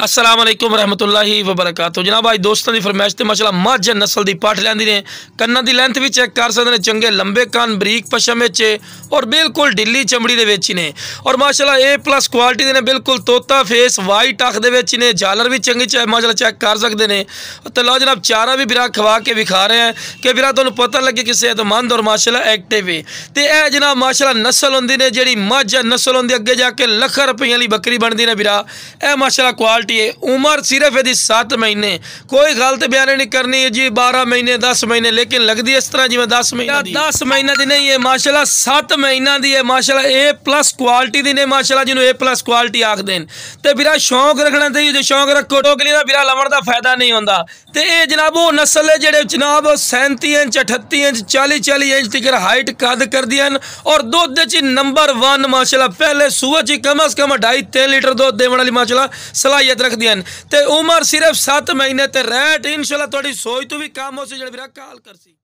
अस्सलाम वालेकुम रहमतुल्लाहि व बरकातहू। जनाब आज दोस्तों की फरमाइश ते माशाअल्लाह मझ नस्ल की पठ लियांदी ने। कन्ना की लेंथ भी चेक कर सकते हैं, चंगे लंबे कान बरीक पशम और बिल्कुल ढिली चमड़ी दे विच ने और माशाअल्लाह A+ क्वालिटी दे ने, बिल्कुल तोता फेस वाइट अख दे विच ने। झालर भी चंगी माशाअल्लाह चेक कर सकते हैं। तो लो जनाब चारा भी बिरा खवा के विखा रहे हैं कि बिरा तुहानूं पता लगे कि सेहतमंद और माशाअल्लाह एक्टिव है। तो यह जनाब माशाअल्लाह नस्ल होंदी ने जिहड़ी मझ नस्ल होंदी अगे जाके लखां रुपये वाली बकरी बनती ने बिरा। यह माशाअल्लाह क्वालिटी है। उम्र सिर्फ यदि 7 महीने, कोई गलत बयान नहीं करनी है जी 12 महीने 10 महीने, लेकिन लगती इस तरह जिवें 10 महीने 10 महीने की नहीं है, माशाअल्लाह 7 महीना की है। माशाअल्लाह A+ क्वालिटी दी ने माशाअल्लाह, जिन्होंने A+ क्वालिटी आखते हैं। तो बिरा शौक रखना चाहिए, जो शौक रखो टोकली का बिरा लवण का फायदा नहीं होता। तो ये जनाब वो नस्ल है जेडे जनाब 37 इंच 38 इंच 40 इंच तक हाइट कद कर दी और दुध नंबर 1 माशाअल्लाह। पहले सूए च कम अज कम 2.5-3 लीटर दुध देने वाली माशाअल्लाह सलाहियत रखती हैं। तो उम्र सिर्फ 7 महीने। तो रैट इंशाअल्लाह थोड़ी सोच तो भी कम हो सी, जो बिरा काल कर सी।